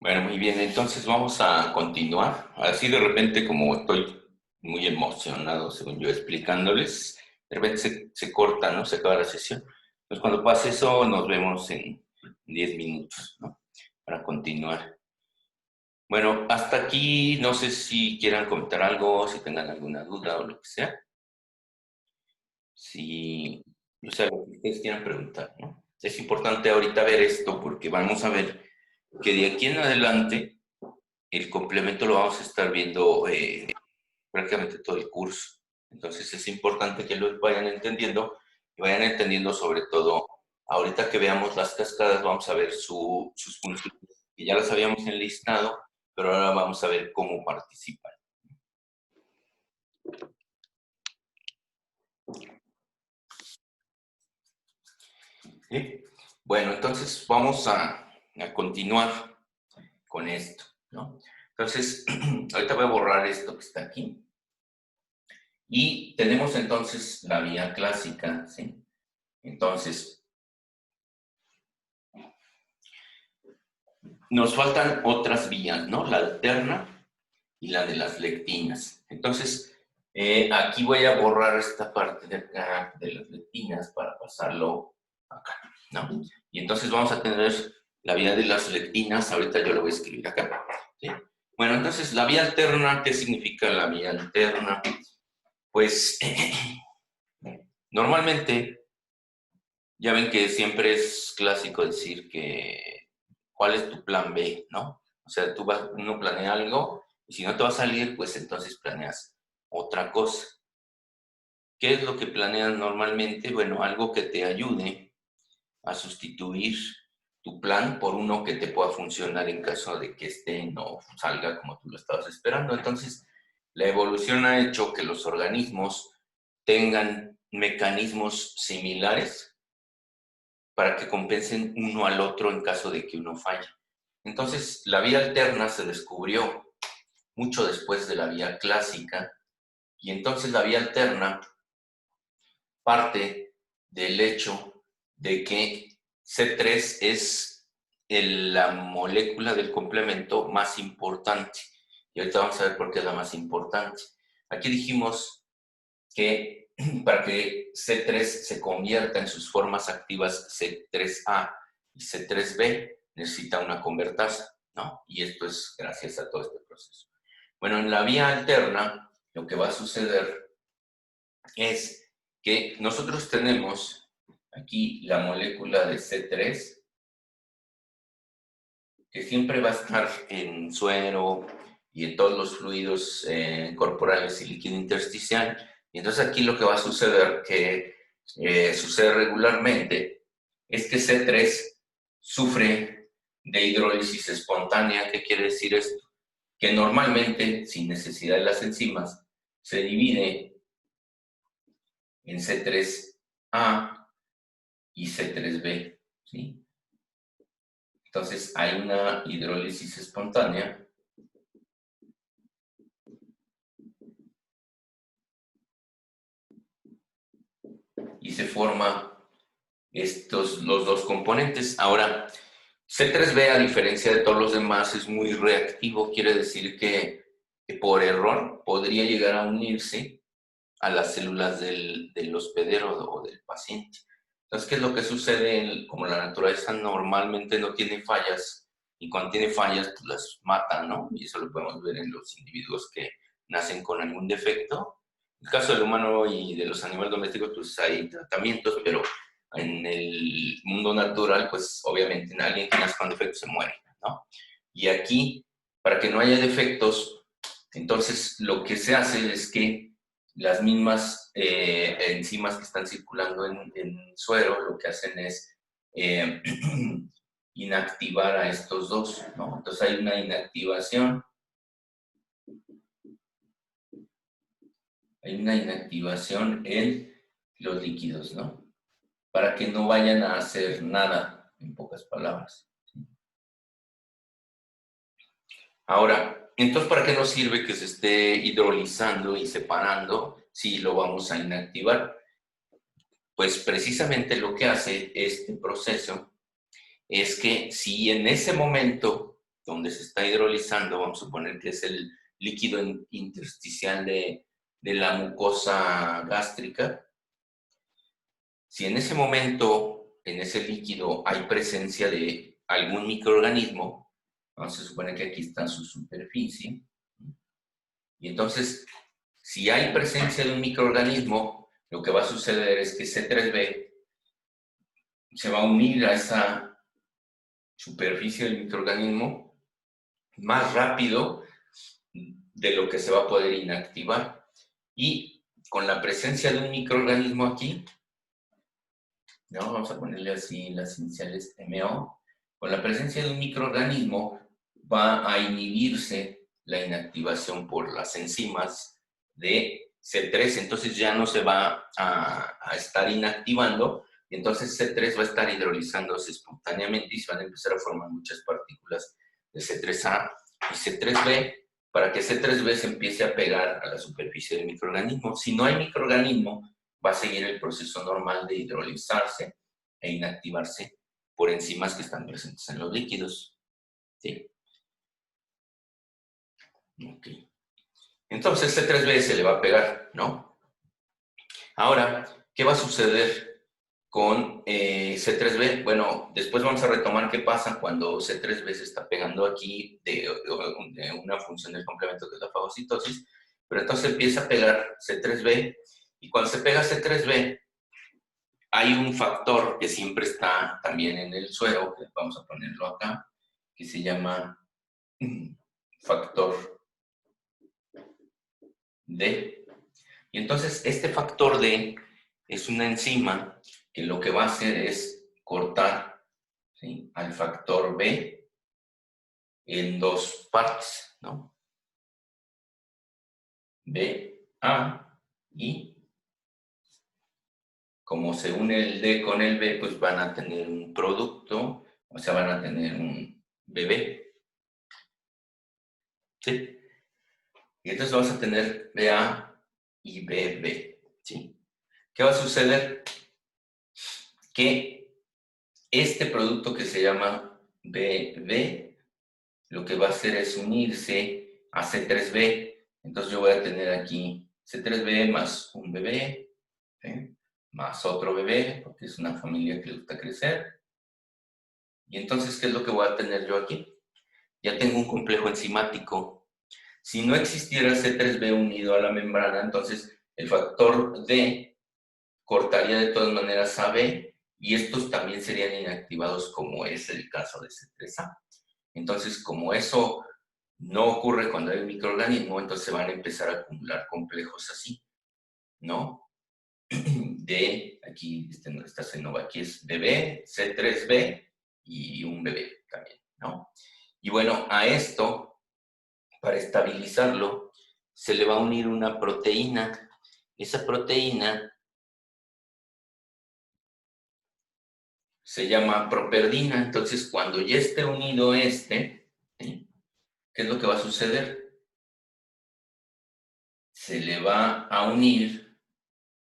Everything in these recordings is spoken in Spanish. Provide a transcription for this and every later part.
Bueno, muy bien, entonces vamos a continuar. Así de repente, como estoy muy emocionado, según yo, explicándoles, de repente se corta, ¿no? Se acaba la sesión. Entonces, cuando pase eso, nos vemos en 10 minutos, ¿no? Para continuar. Bueno, hasta aquí, no sé si quieran comentar algo, si tengan alguna duda o lo que sea. Si, o sea, lo que ustedes quieran preguntar, ¿no? Es importante ahorita ver esto porque vamos a ver que de aquí en adelante el complemento lo vamos a estar viendo prácticamente todo el curso. Entonces es importante que lo vayan entendiendo y vayan entendiendo sobre todo, ahorita que veamos las cascadas, vamos a ver sus funciones, que ya las habíamos enlistado, pero ahora vamos a ver cómo participan. ¿Sí? Bueno, entonces vamos a continuar con esto, ¿no? Entonces, ahorita voy a borrar esto que está aquí. Y tenemos entonces la vía clásica, ¿sí? Entonces, nos faltan otras vías, ¿no? La alterna y la de las lectinas. Entonces, aquí voy a borrar esta parte de acá de las lectinas para pasarlo acá, ¿no? Y entonces vamos a tener la vía de las lectinas, ahorita yo lo voy a escribir acá, ¿sí? Bueno, entonces, la vía alterna, ¿qué significa la vía alterna? Pues, normalmente, ya ven que siempre es clásico decir que cuál es tu plan B, ¿no? O sea, uno planea algo y si no te va a salir, pues entonces planeas otra cosa. ¿Qué es lo que planeas normalmente? Bueno, algo que te ayude a sustituir tu plan por uno que te pueda funcionar en caso de que este no salga como tú lo estabas esperando. Entonces, la evolución ha hecho que los organismos tengan mecanismos similares para que compensen uno al otro en caso de que uno falle. Entonces, la vía alterna se descubrió mucho después de la vía clásica y entonces la vía alterna parte del hecho de que C3 es la molécula del complemento más importante. Y ahorita vamos a ver por qué es la más importante. Aquí dijimos que para que C3 se convierta en sus formas activas C3A y C3B, necesita una convertasa, ¿no? Y esto es gracias a todo este proceso. Bueno, en la vía alterna, lo que va a suceder es que nosotros tenemos aquí la molécula de C3, que siempre va a estar en suero y en todos los fluidos corporales y líquido intersticial. Y entonces aquí lo que va a suceder, que sucede regularmente, es que C3 sufre de hidrólisis espontánea. ¿Qué quiere decir esto? Que normalmente, sin necesidad de las enzimas, se divide en C3A y C3B, ¿sí? Entonces hay una hidrólisis espontánea y se forma los dos componentes. Ahora, C3B, a diferencia de todos los demás, es muy reactivo, quiere decir que por error podría llegar a unirse a las células del hospedero o del paciente. Entonces, ¿qué es lo que sucede? Como la naturaleza normalmente no tiene fallas, y cuando tiene fallas, pues las matan, ¿no? Y eso lo podemos ver en los individuos que nacen con algún defecto. En el caso del humano y de los animales domésticos, pues hay tratamientos, pero en el mundo natural, pues obviamente alguien que nace con defectos se muere, ¿no? Y aquí, para que no haya defectos, entonces lo que se hace es que las mismas enzimas que están circulando en suero lo que hacen es eh, inactivar a estos dos, ¿no? Entonces hay una inactivación en los líquidos, ¿no? Para que no vayan a hacer nada, en pocas palabras. Ahora, entonces, ¿para qué nos sirve que se esté hidrolizando y separando si lo vamos a inactivar? Pues precisamente lo que hace este proceso es que si en ese momento donde se está hidrolizando, vamos a suponer que es el líquido intersticial de la mucosa gástrica, si en ese momento, en ese líquido, hay presencia de algún microorganismo, vamos a suponer que aquí está su superficie, y entonces, si hay presencia de un microorganismo, lo que va a suceder es que C3b se va a unir a esa superficie del microorganismo más rápido de lo que se va a poder inactivar. Y con la presencia de un microorganismo aquí, ¿no? Vamos a ponerle así las iniciales MO, con la presencia de un microorganismo va a inhibirse la inactivación por las enzimas de C3, entonces ya no se va a estar inactivando, y entonces C3 va a estar hidrolizándose espontáneamente y se van a empezar a formar muchas partículas de C3A y C3b, para que C3b se empiece a pegar a la superficie del microorganismo. Si no hay microorganismo, va a seguir el proceso normal de hidrolizarse e inactivarse por enzimas que están presentes en los líquidos. ¿Sí? Ok. Entonces C3b se le va a pegar, ¿no? Ahora, ¿qué va a suceder con C3b? Bueno, después vamos a retomar qué pasa cuando C3b se está pegando aquí de una función del complemento que es la fagocitosis, pero entonces empieza a pegar C3b, y cuando se pega C3b, hay un factor que siempre está también en el suero, que vamos a ponerlo acá, que se llama factor D. Y entonces este factor D es una enzima que lo que va a hacer es cortar, ¿sí?, al factor B en dos partes, ¿no? B, A, y como se une el D con el B, pues van a tener un producto, o sea, van a tener un bebé. ¿Sí? Y entonces vamos a tener BA y BB, ¿sí? ¿Qué va a suceder? Que este producto que se llama BB, lo que va a hacer es unirse a C3b. Entonces yo voy a tener aquí C3b más un bebé, ¿sí?, más otro bebé, porque es una familia que le gusta crecer. Y entonces, ¿qué es lo que voy a tener yo aquí? Ya tengo un complejo enzimático. Si no existiera C3b unido a la membrana, entonces el factor D cortaría de todas maneras a B, y estos también serían inactivados, como es el caso de C3A. Entonces, como eso no ocurre cuando hay un microorganismo, entonces se van a empezar a acumular complejos así, ¿no? De, aquí, esta cenova aquí es BB, C3b y un bebé también, ¿no? Y bueno, a esto, para estabilizarlo, se le va a unir una proteína. Esa proteína se llama properdina. Entonces, cuando ya esté unido este, ¿sí?, ¿qué es lo que va a suceder? Se le va a unir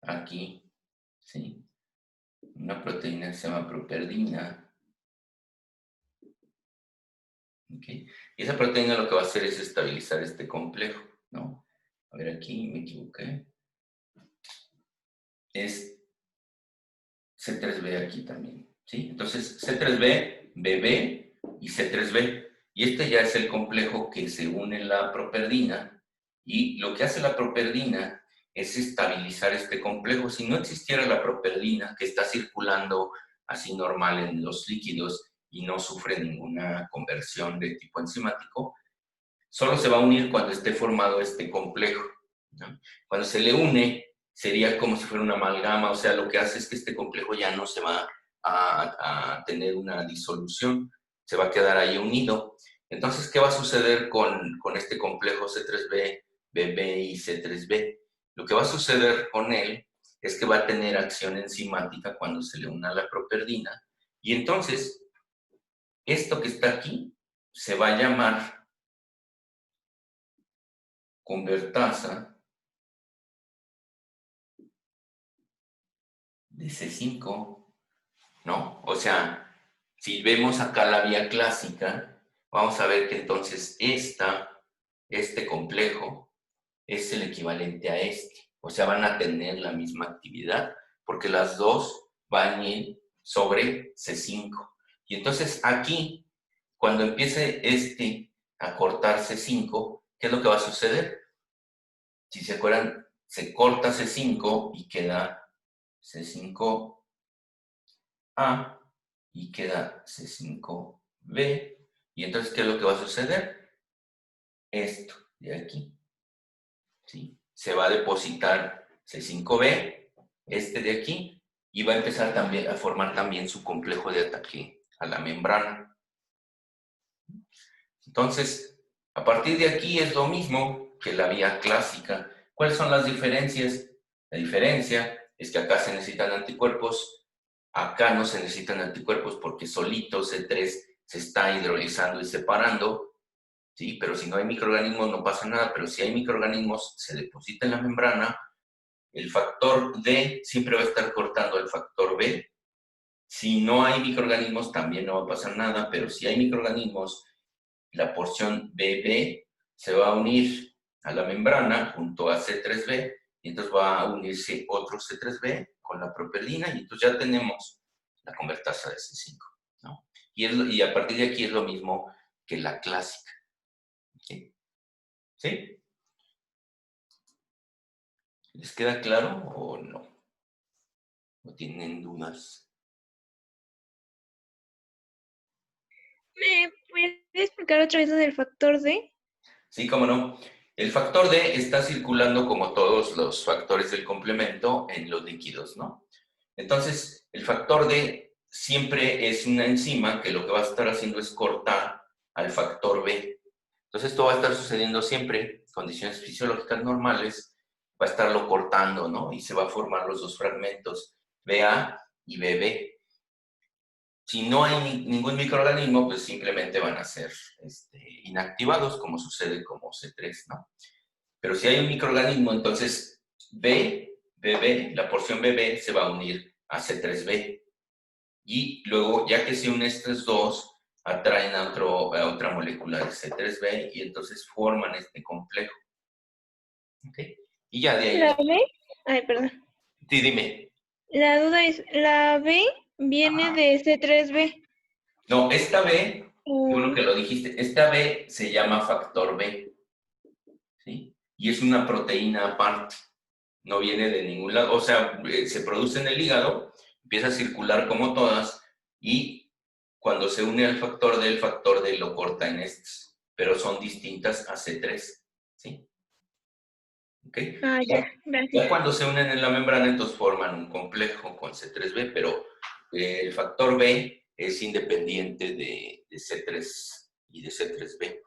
aquí, ¿sí?, una proteína que se llama properdina. ¿Okay? Y esa proteína lo que va a hacer es estabilizar este complejo, ¿no? A ver, aquí me equivoqué. Es C3b aquí también, ¿sí? Entonces, C3b, BB y C3b. Y este ya es el complejo que se une en la properdina. Y lo que hace la properdina es estabilizar este complejo. Si no existiera la properdina, que está circulando así normal en los líquidos y no sufre ninguna conversión de tipo enzimático, solo se va a unir cuando esté formado este complejo, ¿no? Cuando se le une, sería como si fuera una amalgama, o sea, lo que hace es que este complejo ya no se va a tener una disolución, se va a quedar ahí unido. Entonces, ¿qué va a suceder con este complejo C3b, BB y C3b? Lo que va a suceder con él es que va a tener acción enzimática cuando se le una la properdina, y entonces, esto que está aquí se va a llamar convertasa de C5, ¿no? O sea, si vemos acá la vía clásica, vamos a ver que entonces este complejo es el equivalente a este. O sea, van a tener la misma actividad porque las dos van en sobre C5. Y entonces aquí, cuando empiece este a cortar C5, ¿qué es lo que va a suceder? Si se acuerdan, se corta C5 y queda C5A y queda C5B. Y entonces, ¿qué es lo que va a suceder? Esto de aquí, ¿sí? Se va a depositar C5B, este de aquí, y va a empezar también a formar también su complejo de ataque a la membrana. Entonces, a partir de aquí es lo mismo que la vía clásica. ¿Cuáles son las diferencias? La diferencia es que acá se necesitan anticuerpos, acá no se necesitan anticuerpos porque solito C3 se está hidrolizando y separando, ¿sí? Pero si no hay microorganismos no pasa nada, pero si hay microorganismos se deposita en la membrana, el factor D siempre va a estar cortando el factor B. Si no hay microorganismos también no va a pasar nada, pero si hay microorganismos, la porción BB se va a unir a la membrana junto a C3B y entonces va a unirse otro C3B con la propelina y entonces ya tenemos la convertasa de C5, ¿no? Y a partir de aquí es lo mismo que la clásica. ¿Sí? ¿Sí? ¿Les queda claro o no? ¿O tienen dudas? ¿Me puedes explicar otra vez lo del factor D? Sí, cómo no. El factor D está circulando como todos los factores del complemento en los líquidos, ¿no? Entonces, el factor D siempre es una enzima que lo que va a estar haciendo es cortar al factor B. Entonces, esto va a estar sucediendo siempre, condiciones fisiológicas normales, va a estarlo cortando, ¿no? Y se va a formar los dos fragmentos, BA y BB. Si no hay ningún microorganismo, pues simplemente van a ser inactivados, como sucede como C3, ¿no? Pero si hay un microorganismo, entonces BB, la porción BB se va a unir a C3B. Y luego, ya que se unen estos dos, atraen a otra molécula de C3B y entonces forman este complejo. ¿Ok? Y ya de ¿La ahí, B? Ay, perdón. sí, dime. La duda es, ¿la B viene de C3B? No, esta B, qué bueno Mm, que lo dijiste, esta B se llama factor B, ¿sí? Y es una proteína aparte, no viene de ningún lado, o sea, se produce en el hígado, empieza a circular como todas y cuando se une al factor D, el factor D lo corta en estas, pero son distintas a C3, ¿sí? ¿Ok? ya, Ya gracias. cuando se unen en la membrana, entonces forman un complejo con C3B, pero el factor B es independiente de C3 y de C3B.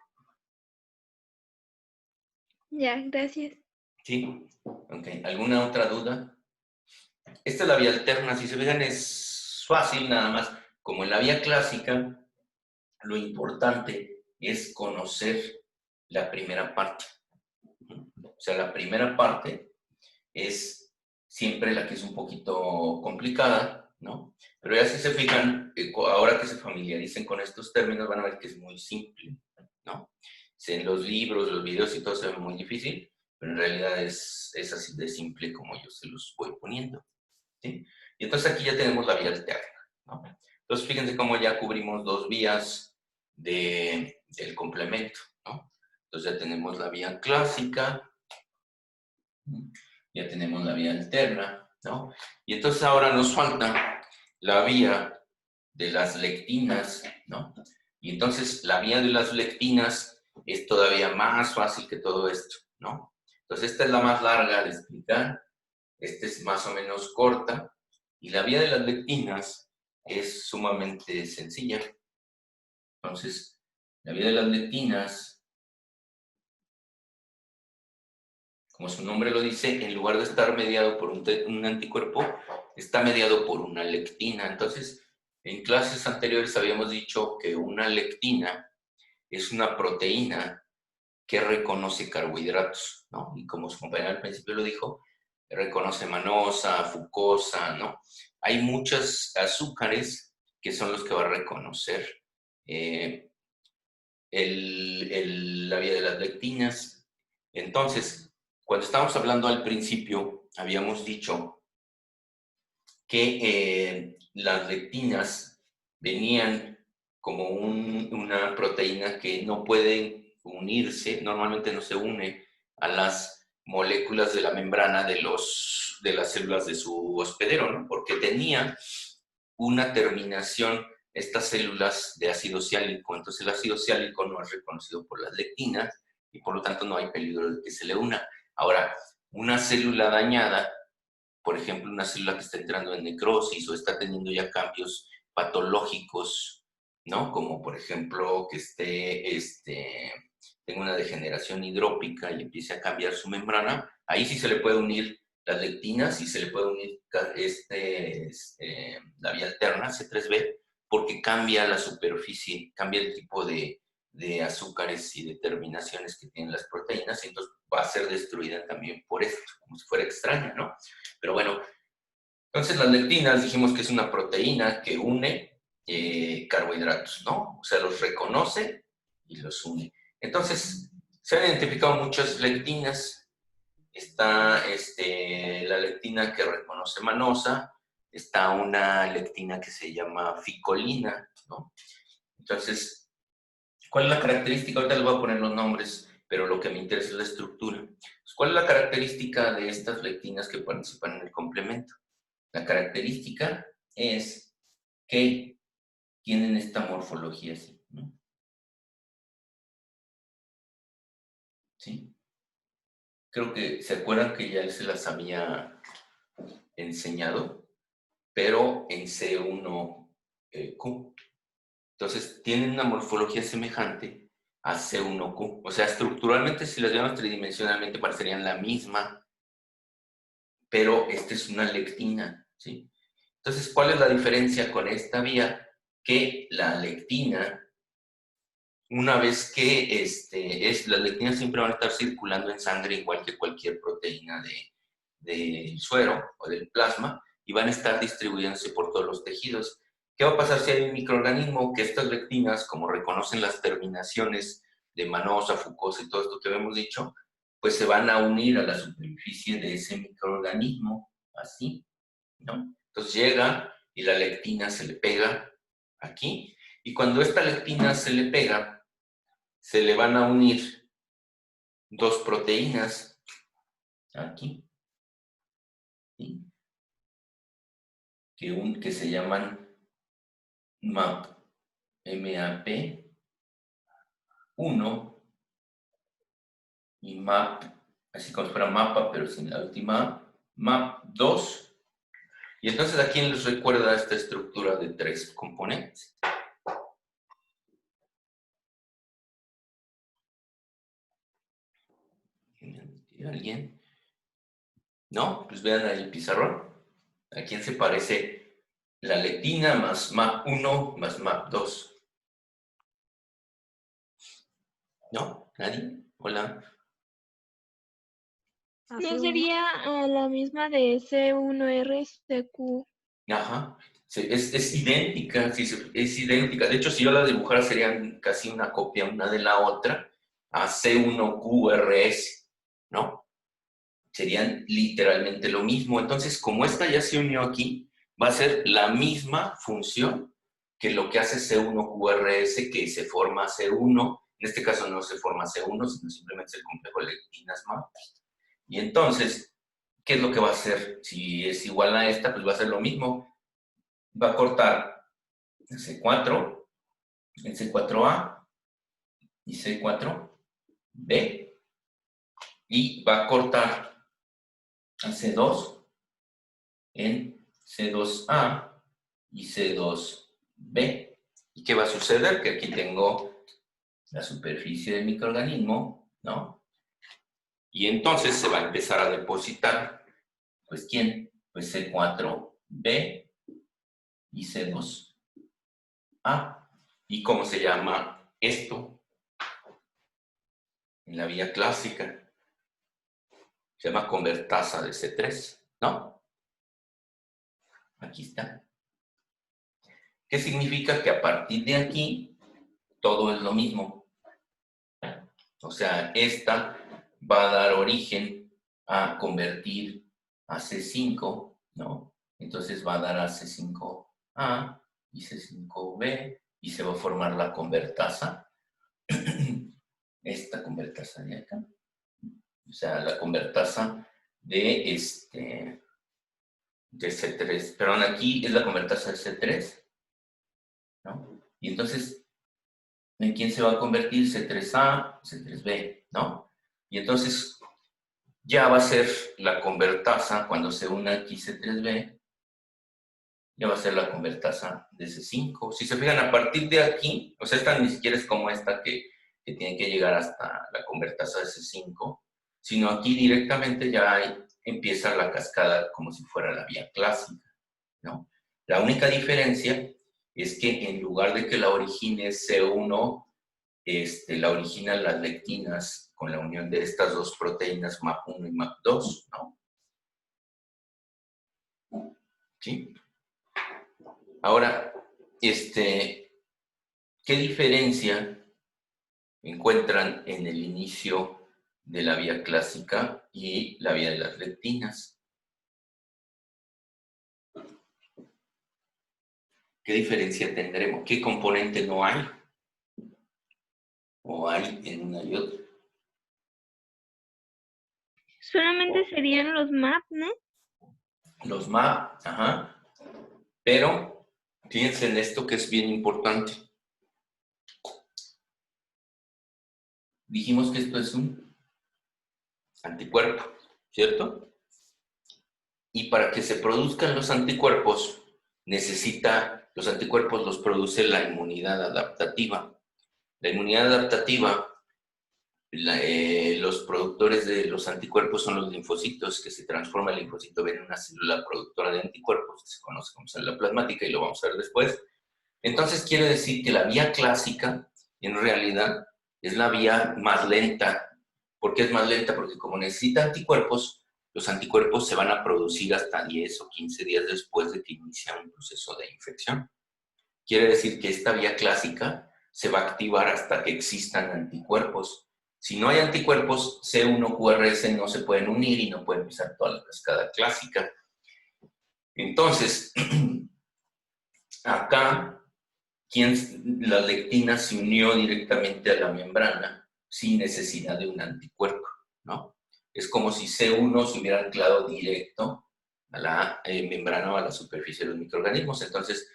Ya, gracias. ¿Sí? Ok. ¿Alguna otra duda? Esta es la vía alterna. Si se fijan, es fácil nada más. Como en la vía clásica, lo importante es conocer la primera parte. O sea, la primera parte es siempre la que es un poquito complicada, ¿no? Pero ya si se fijan, ahora que se familiaricen con estos términos, van a ver que es muy simple, ¿no? En los libros, los videos y todo se ve muy difícil, pero en realidad es así de simple como yo se los voy poniendo, ¿sí? Y entonces aquí ya tenemos la vía alterna, ¿no? Entonces fíjense cómo ya cubrimos dos vías del complemento, ¿no? Entonces ya tenemos la vía clásica, ya tenemos la vía alterna, ¿no? Y entonces ahora nos falta la vía de las lectinas, ¿no? Y entonces la vía de las lectinas es todavía más fácil que todo esto, ¿no? Entonces esta es la más larga de explicar, esta es más o menos corta, y la vía de las lectinas es sumamente sencilla. Entonces, la vía de las lectinas, como su nombre lo dice, en lugar de estar mediado por un anticuerpo, está mediado por una lectina. Entonces, en clases anteriores habíamos dicho que una lectina es una proteína que reconoce carbohidratos, ¿no? Y como su compañero al principio lo dijo, reconoce manosa, fucosa, ¿no? Hay muchos azúcares que son los que va a reconocer. la vía de las lectinas. Entonces, cuando estábamos hablando al principio, habíamos dicho que las lectinas venían como una proteína que no puede unirse, normalmente no se une a las moléculas de la membrana de las células de su hospedero, ¿no? Porque tenía una terminación estas células de ácido ciálico. Entonces el ácido ciálico no es reconocido por las lectinas y por lo tanto no hay peligro de que se le una. Ahora, una célula dañada, por ejemplo, una célula que está entrando en necrosis o está teniendo ya cambios patológicos, ¿no? Como por ejemplo que tenga una degeneración hidrópica y empiece a cambiar su membrana, ahí sí se le puede unir las lectinas y se le puede unir la vía alterna, C3b, porque cambia la superficie, cambia el tipo de azúcares y determinaciones que tienen las proteínas, y entonces va a ser destruida también por esto, como si fuera extraña, ¿no? Pero bueno, entonces las lectinas dijimos que es una proteína que une carbohidratos, ¿no? O sea, los reconoce y los une. Entonces, se han identificado muchas lectinas. Está la lectina que reconoce manosa, está una lectina que se llama ficolina, ¿no? Entonces, ¿cuál es la característica? Ahorita les voy a poner los nombres, pero lo que me interesa es la estructura. ¿Cuál es la característica de estas lectinas que participan en el complemento? La característica es que tienen esta morfología así, ¿no? ¿Sí? Creo que se acuerdan que ya se las había enseñado, pero en C1Q. Entonces, tienen una morfología semejante a C1Q. O sea, estructuralmente, si las vemos tridimensionalmente, parecerían la misma, pero esta es una lectina, ¿sí? Entonces, ¿cuál es la diferencia con esta vía? Que la lectina, una vez que las lectinas siempre van a estar circulando en sangre igual que cualquier proteína del suero o del plasma, y van a estar distribuyéndose por todos los tejidos. ¿Qué va a pasar si hay un microorganismo que estas lectinas, como reconocen las terminaciones de manosa, fucosa y todo esto que hemos dicho, pues se van a unir a la superficie de ese microorganismo, así, ¿no? Entonces llega y la lectina se le pega aquí, y cuando esta lectina se le pega, se le van a unir dos proteínas aquí, ¿sí? que se llaman MAP, MAP1 y MAP, así como si fuera mapa, pero sin la última, MAP2. Y entonces, ¿a quién les recuerda esta estructura de tres componentes? ¿Alguien? ¿No? Pues vean ahí el pizarrón. ¿A quién se parece la lectina más MAP1 más MAP2? ¿No? ¿Nadie? Hola. ¿No sería la misma de C1RCQ? Ajá. Sí, es idéntica, sí, es idéntica. De hecho, si yo la dibujara, serían casi una copia una de la otra a C1QRS, ¿no? Serían literalmente lo mismo. Entonces, como esta ya se unió aquí, va a ser la misma función que lo que hace C1QRS, que se forma C1. En este caso no se forma C1, sino simplemente el complejo de lectinas MAP. Y entonces, ¿qué es lo que va a hacer? Si es igual a esta, pues va a ser lo mismo. Va a cortar C4, en C4A y C4B, y va a cortar a C2 en C2A y C2B. ¿Y qué va a suceder? Que aquí tengo la superficie del microorganismo, ¿no? Y entonces se va a empezar a depositar, pues ¿quién? Pues C4B y C2A. ¿Y cómo se llama esto? En la vía clásica se llama convertasa de C3, ¿no? Aquí está. ¿Qué significa? Que a partir de aquí todo es lo mismo. O sea, esta va a dar origen a convertir a C5, ¿no? Entonces va a dar a C5A y C5B y se va a formar la convertasa. Esta convertasa de acá. O sea, la convertasa de de C3. Perdón, aquí es la convertasa de C3, ¿no? Y entonces, ¿en quién se va a convertir? C3A, C3B, ¿no? Y entonces ya va a ser la convertasa, cuando se una aquí C3B, ya va a ser la convertasa de C5. Si se fijan, a partir de aquí, o sea, esta ni siquiera es como esta que tiene que llegar hasta la convertasa de C5, sino aquí directamente ya empieza la cascada como si fuera la vía clásica, ¿no? La única diferencia es que en lugar de que la origine C1, la originan las lectinas con la unión de estas dos proteínas MAP1 y MAP2, ¿no? ¿Sí? Ahora, ¿qué diferencia encuentran en el inicio de la vía clásica y la vía de las lectinas? ¿Qué diferencia tendremos? ¿Qué componente no hay? ¿O hay en una y otra? Solamente serían los MAP, ¿no? Los MAP, ajá. Pero fíjense en esto que es bien importante. Dijimos que esto es un anticuerpo, ¿cierto? Y para que se produzcan los anticuerpos, los anticuerpos los produce la inmunidad adaptativa. La inmunidad adaptativa, los productores de los anticuerpos son los linfocitos, que se transforma el linfocito B en una célula productora de anticuerpos, que se conoce como célula plasmática y lo vamos a ver después. Entonces quiere decir que la vía clásica, en realidad, es la vía más lenta. ¿Por qué es más lenta? Porque como necesita anticuerpos, los anticuerpos se van a producir hasta 10 o 15 días después de que inicia un proceso de infección. Quiere decir que esta vía clásica se va a activar hasta que existan anticuerpos. Si no hay anticuerpos, C1, QRS no se pueden unir y no puede empezar toda la cascada clásica. Entonces, acá la lectina se unió directamente a la membrana sin necesidad de un anticuerpo, ¿no? Es como si C1 se hubiera anclado directo a la membrana o a la superficie de los microorganismos. Entonces,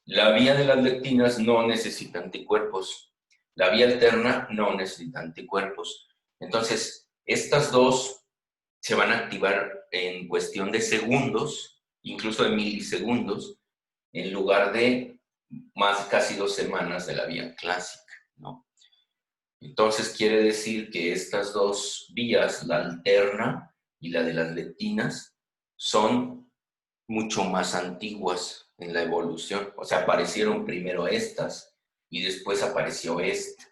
la vía de las lectinas no necesita anticuerpos. La vía alterna no necesita anticuerpos. Entonces, estas dos se van a activar en cuestión de segundos, incluso de milisegundos, en lugar de más casi 2 semanas de la vía clásica, ¿no? Entonces quiere decir que estas dos vías, la alterna y la de las lectinas, son mucho más antiguas en la evolución. O sea, aparecieron primero estas y después apareció esta.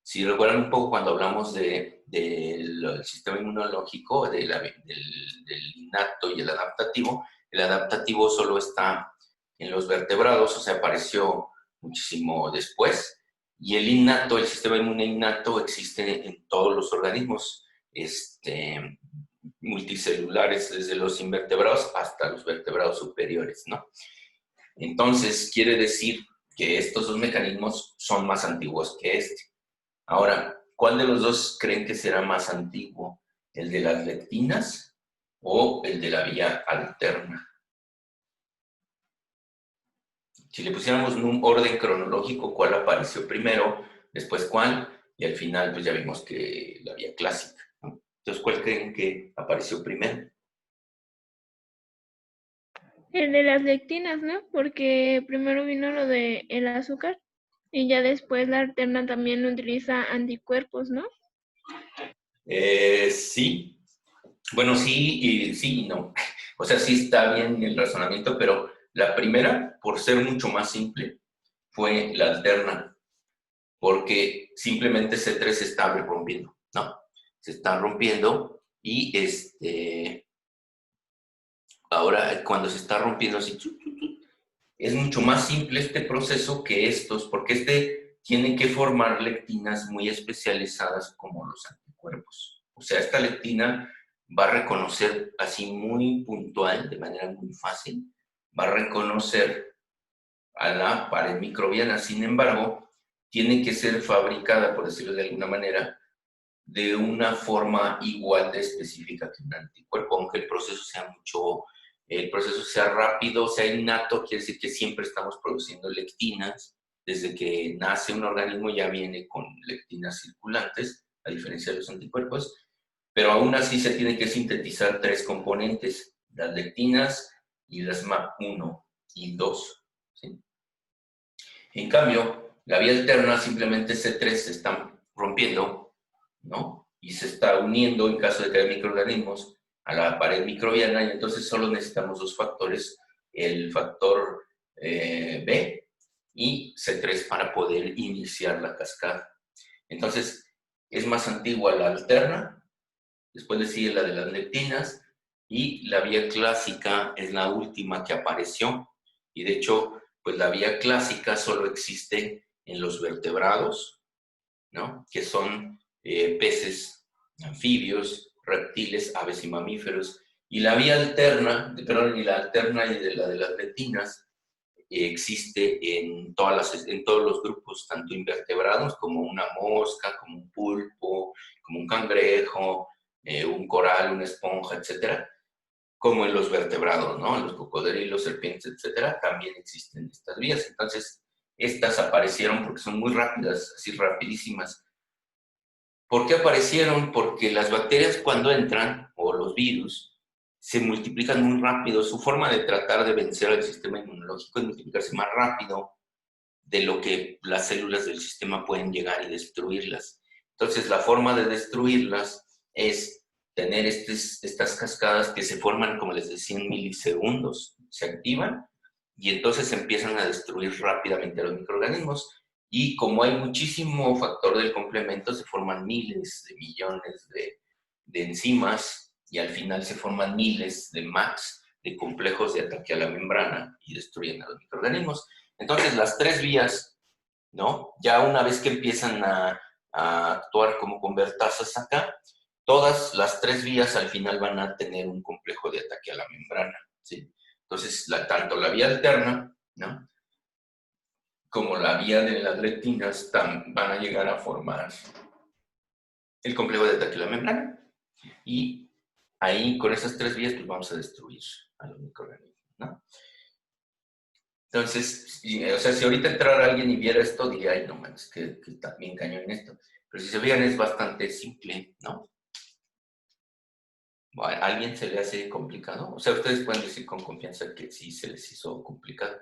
Si recuerdan un poco cuando hablamos del sistema inmunológico, del innato y el adaptativo solo está en los vertebrados, o sea, apareció muchísimo después. Y el innato, el sistema inmune innato, existe en todos los organismos multicelulares, desde los invertebrados hasta los vertebrados superiores, ¿no? Entonces, quiere decir que estos dos mecanismos son más antiguos que este. Ahora, ¿cuál de los dos creen que será más antiguo? ¿El de las lectinas o el de la vía alterna? Si le pusiéramos un orden cronológico, ¿cuál apareció primero? Después, ¿cuál? Y al final, pues ya vimos que la vía clásica, ¿no? Entonces, ¿cuál creen que apareció primero? El de las lectinas, ¿no? Porque primero vino lo de el azúcar y ya después la alterna también utiliza anticuerpos, ¿no? Sí. Bueno, sí y no. O sea, sí está bien el razonamiento, pero la primera, por ser mucho más simple, fue la alterna, porque simplemente C3 se está rompiendo, ¿no? Se está rompiendo y ahora cuando se está rompiendo así, es mucho más simple este proceso que estos, porque tiene que formar lectinas muy especializadas como los anticuerpos. O sea, esta lectina va a reconocer así muy puntual, de manera muy fácil, va a reconocer a la pared microbiana. Sin embargo, tiene que ser fabricada, por decirlo de alguna manera, de una forma igual de específica que un anticuerpo, aunque el proceso sea rápido, sea innato, quiere decir que siempre estamos produciendo lectinas. Desde que nace un organismo ya viene con lectinas circulantes, a diferencia de los anticuerpos, pero aún así se tienen que sintetizar 3 componentes, las lectinas y las MAP1 y 2. ¿Sí? En cambio, la vía alterna simplemente C3 se están rompiendo, ¿no? Y se está uniendo, en caso de que haya microorganismos, a la pared microbiana, y entonces solo necesitamos 2 factores, el factor B y C3 para poder iniciar la cascada. Entonces, es más antigua la alterna, después le sigue la de las lectinas, y la vía clásica es la última que apareció. Y de hecho, pues la vía clásica solo existe en los vertebrados, ¿no? Que son peces, anfibios, reptiles, aves y mamíferos. Y la vía alterna, y la alterna y de las lectinas existe en todos los grupos, tanto invertebrados como una mosca, como un pulpo, como un cangrejo, un coral, una esponja, etcétera, como en los vertebrados, ¿no? En los cocodrilos, serpientes, etcétera, también existen estas vías. Entonces, estas aparecieron porque son muy rápidas, así rapidísimas. ¿Por qué aparecieron? Porque las bacterias cuando entran, o los virus, se multiplican muy rápido. Su forma de tratar de vencer al sistema inmunológico es multiplicarse más rápido de lo que las células del sistema pueden llegar y destruirlas. Entonces, la forma de destruirlas es tener estas cascadas que se forman, como les decía, en milisegundos. Se activan y entonces empiezan a destruir rápidamente a los microorganismos. Y como hay muchísimo factor del complemento, se forman miles de millones de enzimas y al final se forman miles de MACs, de complejos de ataque a la membrana, y destruyen a los microorganismos. Entonces, las 3 vías, ¿no? Ya una vez que empiezan a actuar como convertasas acá, todas las 3 vías al final van a tener un complejo de ataque a la membrana, ¿sí? Entonces, tanto la vía alterna, ¿no?, como la vía de las lectinas van a llegar a formar el complejo de ataque a la membrana. Y ahí, con esas 3 vías, pues vamos a destruir a los microorganismos, ¿no? Entonces, o sea, si ahorita entrara alguien y viera esto, diría, ay, no mames, que está bien cañón en esto. Pero si se fijan, es bastante simple, ¿no? Bueno, ¿a alguien se le hace complicado? O sea, ustedes pueden decir con confianza que sí se les hizo complicado.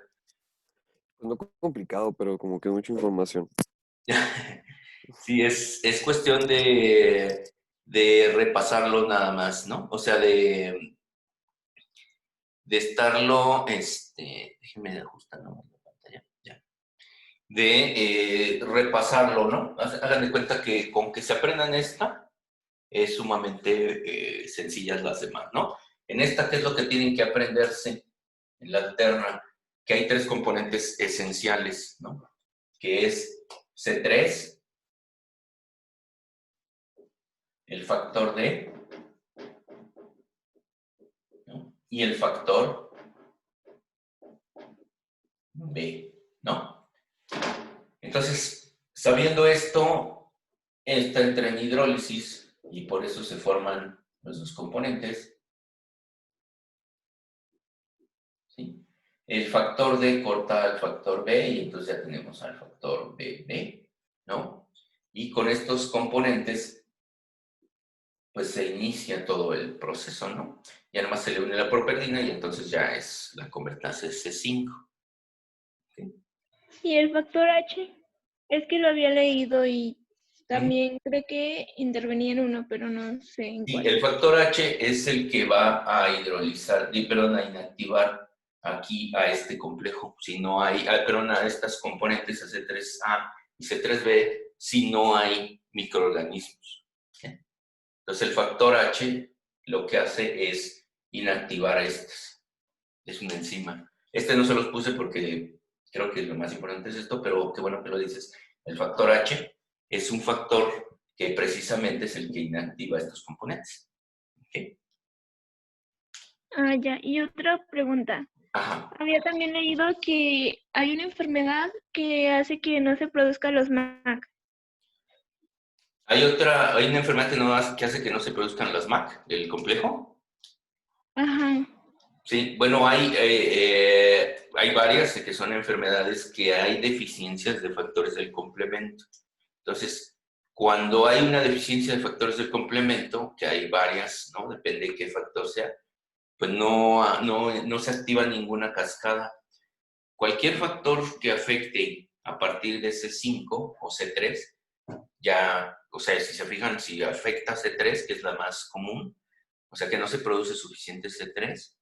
No complicado, pero como que mucha información. Sí, es cuestión de repasarlo nada más, ¿no? O sea, de estarlo, déjenme ajustar la pantalla, ya. De repasarlo, ¿no? Hagan de cuenta que con que se aprendan esta, es sumamente sencillas las demás, ¿no? En esta, ¿qué es lo que tienen que aprenderse? En la alterna, que hay 3 componentes esenciales, ¿no? Que es C3, el factor D, ¿no?, y el factor B, ¿no? Entonces, sabiendo esto, entra en hidrólisis y por eso se forman los 2 componentes, ¿sí? El factor D corta al factor B y entonces ya tenemos al factor BB, ¿no? Y con estos componentes, pues se inicia todo el proceso, ¿no? Ya nomás se le une la properdina y entonces ya es la convertase C5. ¿Sí? ¿Y el factor H? Es que lo había leído y también creo que intervenía en uno, pero no sé en Y cuál. el factor H es el que va a hidrolizar, perdón, a inactivar aquí a este complejo. Si no hay, perdón, a estas componentes, a C3A y C3B, si no hay microorganismos. ¿Sí? Entonces el factor H lo que hace es inactivar a estas. Es una enzima. No se los puse porque creo que lo más importante es esto, pero qué bueno que lo dices. El factor H es un factor que precisamente es el que inactiva estos componentes. ¿Okay? Ah, ya. Y otra pregunta. Ajá. Había también leído que hay una enfermedad que hace que no se produzcan los MAC. Hay una enfermedad que hace que no se produzcan las MAC, el complejo. Ajá. Sí, bueno, hay varias que son enfermedades que hay deficiencias de factores del complemento. Entonces, cuando hay una deficiencia de factores del complemento, que hay varias, ¿no? Depende de qué factor sea, pues no se activa ninguna cascada. Cualquier factor que afecte a partir de C5 o C3, ya, o sea, si se fijan, si afecta C3, que es la más común, o sea que no se produce suficiente C3,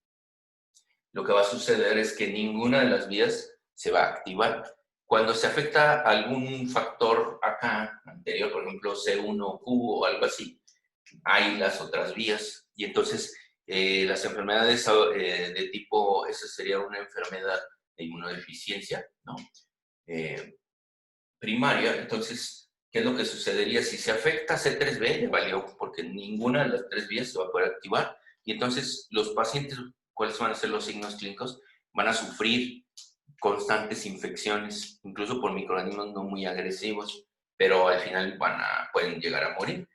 lo que va a suceder es que ninguna de las vías se va a activar. Cuando se afecta algún factor acá anterior, por ejemplo C1Q o algo así, hay las otras vías. Y entonces las enfermedades de tipo, esa sería una enfermedad de inmunodeficiencia, ¿no? Primaria. Entonces, ¿qué es lo que sucedería? Si se afecta C3b, ya valió, porque ninguna de las tres vías se va a poder activar. Y entonces los pacientes, ¿cuáles van a ser los signos clínicos? Van a sufrir constantes infecciones, incluso por microorganismos no muy agresivos, pero al final pueden llegar a morir.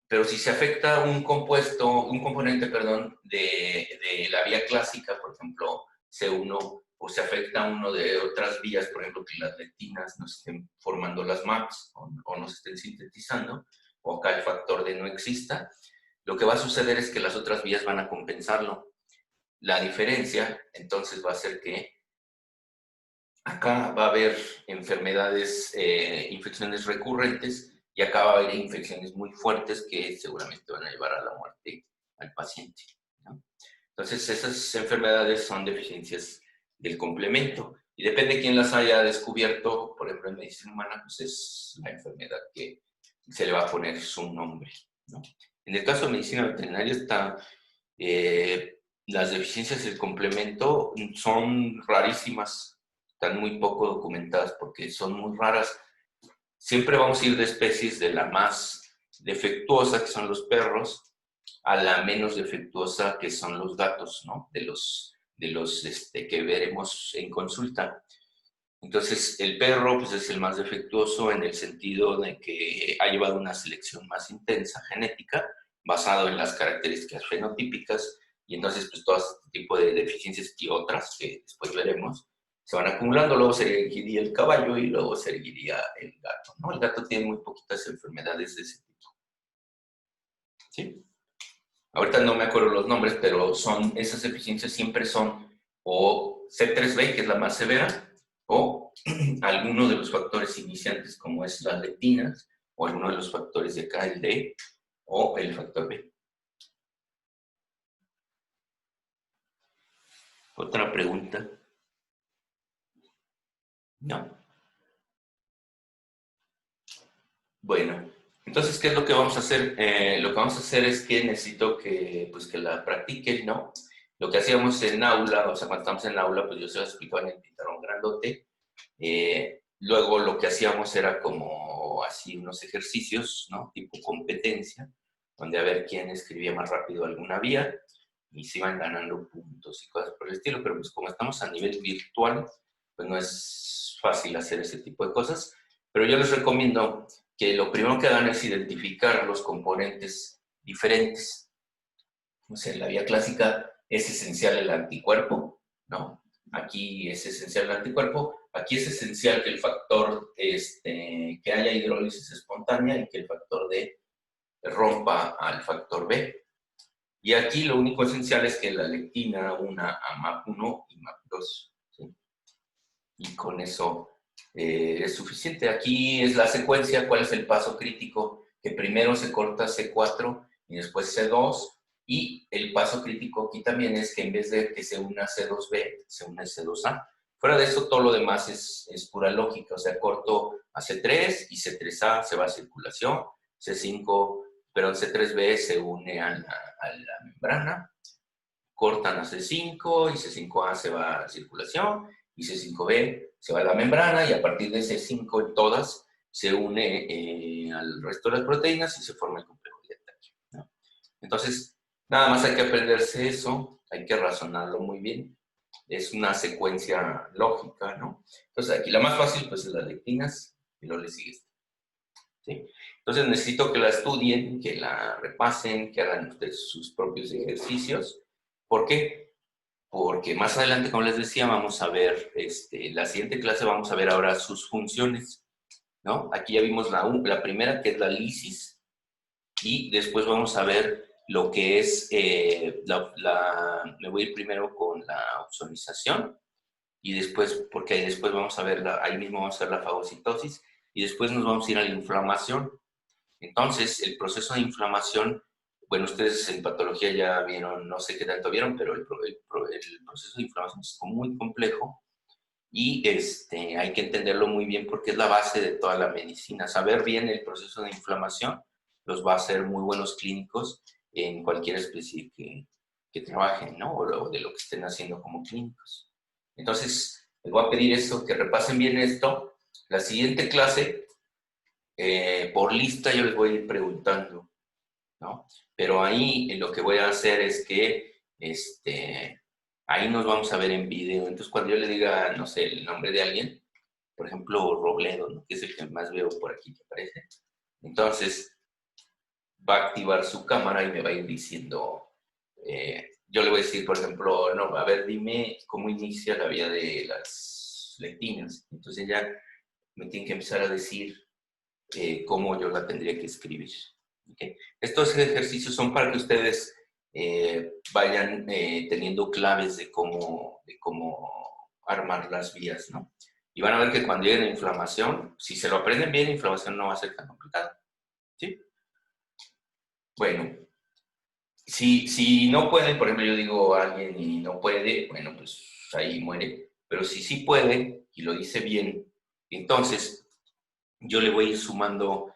Pero si se afecta un componente, perdón, de la vía clásica, por ejemplo, C1, o se afecta uno de otras vías, por ejemplo, que las lectinas no estén formando las MAPs o no se estén sintetizando, o acá el factor D no exista, lo que va a suceder es que las otras vías van a compensarlo. La diferencia, entonces, va a ser que acá va a haber enfermedades, infecciones recurrentes, y acá va a haber infecciones muy fuertes que seguramente van a llevar a la muerte al paciente, ¿no? Entonces, esas enfermedades son deficiencias del complemento. Y depende de quién las haya descubierto, por ejemplo, en medicina humana, pues es la enfermedad que se le va a poner su nombre, ¿no? En el caso de medicina veterinaria las deficiencias del complemento son rarísimas, están muy poco documentadas porque son muy raras. Siempre vamos a ir de especies de la más defectuosa, que son los perros, a la menos defectuosa, que son los gatos, ¿no? De los que veremos en consulta. Entonces, el perro pues, es el más defectuoso en el sentido de que ha llevado una selección más intensa genética, basado en las características fenotípicas, y entonces pues todo este tipo de deficiencias y otras que después veremos se van acumulando. Luego seguiría el caballo y luego seguiría el gato, ¿no? El gato tiene muy poquitas enfermedades de ese tipo, ¿sí? Ahorita no me acuerdo los nombres, pero esas deficiencias siempre son o C3b, que es la más severa, o alguno de los factores iniciantes, como es las lectinas, o alguno de los factores de acá, el D, o el factor B. ¿Otra pregunta? No. Bueno, entonces, ¿qué es lo que vamos a hacer? Lo que vamos a hacer es que necesito que la practiquen, ¿no? Lo que hacíamos en aula, o sea, cuando estamos en aula, pues yo se lo explicaba en el pizarrón grandote. Luego lo que hacíamos era como así unos ejercicios, ¿no? Tipo competencia, donde a ver quién escribía más rápido alguna vía y se iban ganando puntos y cosas por el estilo. Pero pues como estamos a nivel virtual, pues no es fácil hacer ese tipo de cosas. Pero yo les recomiendo que lo primero que hagan es identificar los componentes diferentes. O sea, en la vía clásica es esencial el anticuerpo, ¿no? Aquí es esencial el anticuerpo. Aquí es esencial que el factor, que haya hidrólisis espontánea y que el factor D rompa al factor B. Y aquí lo único esencial es que la lectina una a MAP1 y MAP2, ¿sí? Y con eso es suficiente. Aquí es la secuencia, cuál es el paso crítico, que primero se corta C4 y después C2, y el paso crítico aquí también es que en vez de que se una C2B, se une C2A. Fuera de eso, todo lo demás es pura lógica, o sea, corto a C3 y C3A se va a circulación, C5, perdón, C3B se une a la membrana, cortan a C5 y C5A se va a circulación, y C5b se va a la membrana y a partir de C5 en todas se une al resto de las proteínas y se forma el complejo de ataque, ¿no? Entonces, nada más hay que aprenderse eso, hay que razonarlo muy bien. Es una secuencia lógica, ¿no? Entonces, aquí la más fácil, pues, es las lectinas y luego le sigues, ¿sí? Entonces, necesito que la estudien, que la repasen, que hagan ustedes sus propios ejercicios. ¿Por qué? Porque más adelante, como les decía, vamos a ver, la siguiente clase vamos a ver ahora sus funciones, ¿no? Aquí ya vimos la primera, que es la lisis, y después vamos a ver lo que es, me voy a ir primero con la ozonización, y después, porque ahí después vamos a ver, ahí mismo vamos a ver la fagocitosis, y después nos vamos a ir a la inflamación. Entonces, el proceso de inflamación, bueno, ustedes en patología ya vieron, no sé qué tanto vieron, pero el proceso de inflamación es muy complejo y hay que entenderlo muy bien porque es la base de toda la medicina. Saber bien el proceso de inflamación los va a hacer muy buenos clínicos en cualquier especie que trabajen, ¿no? O de lo que estén haciendo como clínicos. Entonces, les voy a pedir esto, que repasen bien esto. La siguiente clase, por lista, yo les voy a ir preguntando, ¿no? Pero ahí lo que voy a hacer es que ahí nos vamos a ver en video. Entonces, cuando yo le diga, no sé, el nombre de alguien, por ejemplo, Robledo, ¿no? Que es el que más veo por aquí que aparece, entonces va a activar su cámara y me va a ir diciendo, yo le voy a decir, por ejemplo, no, a ver, dime cómo inicia la vía de las lectinas. Entonces ya me tiene que empezar a decir cómo yo la tendría que escribir. ¿Okay? Estos ejercicios son para que ustedes vayan teniendo claves de cómo armar las vías, ¿no? Y van a ver que cuando lleguen a inflamación, si se lo aprenden bien, inflamación no va a ser tan complicada, ¿sí? Bueno, si no pueden, por ejemplo, yo digo a alguien y no puede, bueno, pues ahí muere. Pero si sí puede y lo dice bien, entonces yo le voy a ir sumando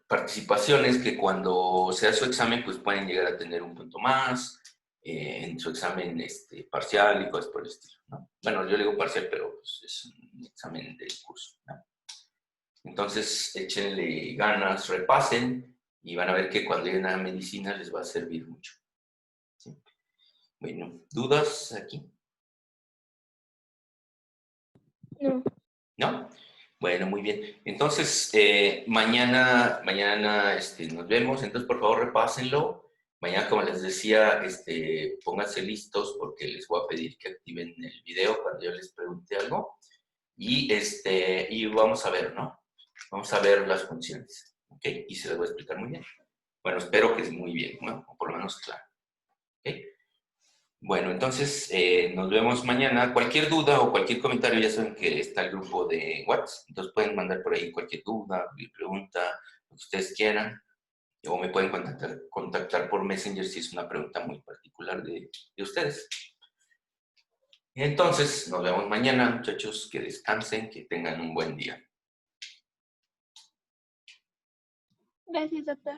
participaciones que cuando sea su examen, pues pueden llegar a tener un punto más en su examen parcial y cosas por el estilo, ¿no? Bueno, yo le digo parcial, pero pues, es un examen del curso, ¿no? Entonces, échenle ganas, repasen y van a ver que cuando lleguen a medicina les va a servir mucho, ¿sí? Bueno, ¿dudas aquí? No. ¿No? Bueno, muy bien. Entonces, mañana nos vemos. Entonces, por favor, repásenlo. Mañana, como les decía, pónganse listos porque les voy a pedir que activen el video cuando yo les pregunte algo. Y vamos a ver, ¿no? Vamos a ver las funciones, ¿ok? Y se las voy a explicar muy bien. Bueno, espero que es muy bien, ¿no? O por lo menos claro, ¿ok? Bueno, entonces nos vemos mañana. Cualquier duda o cualquier comentario, ya saben que está el grupo de WhatsApp. Entonces pueden mandar por ahí cualquier duda, cualquier pregunta, lo que ustedes quieran. O me pueden contactar por Messenger si es una pregunta muy particular de ustedes. Entonces, nos vemos mañana, muchachos. Que descansen, que tengan un buen día. Gracias, doctor.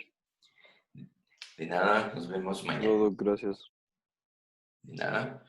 De nada, nos vemos mañana. No, Doc, gracias. De nada.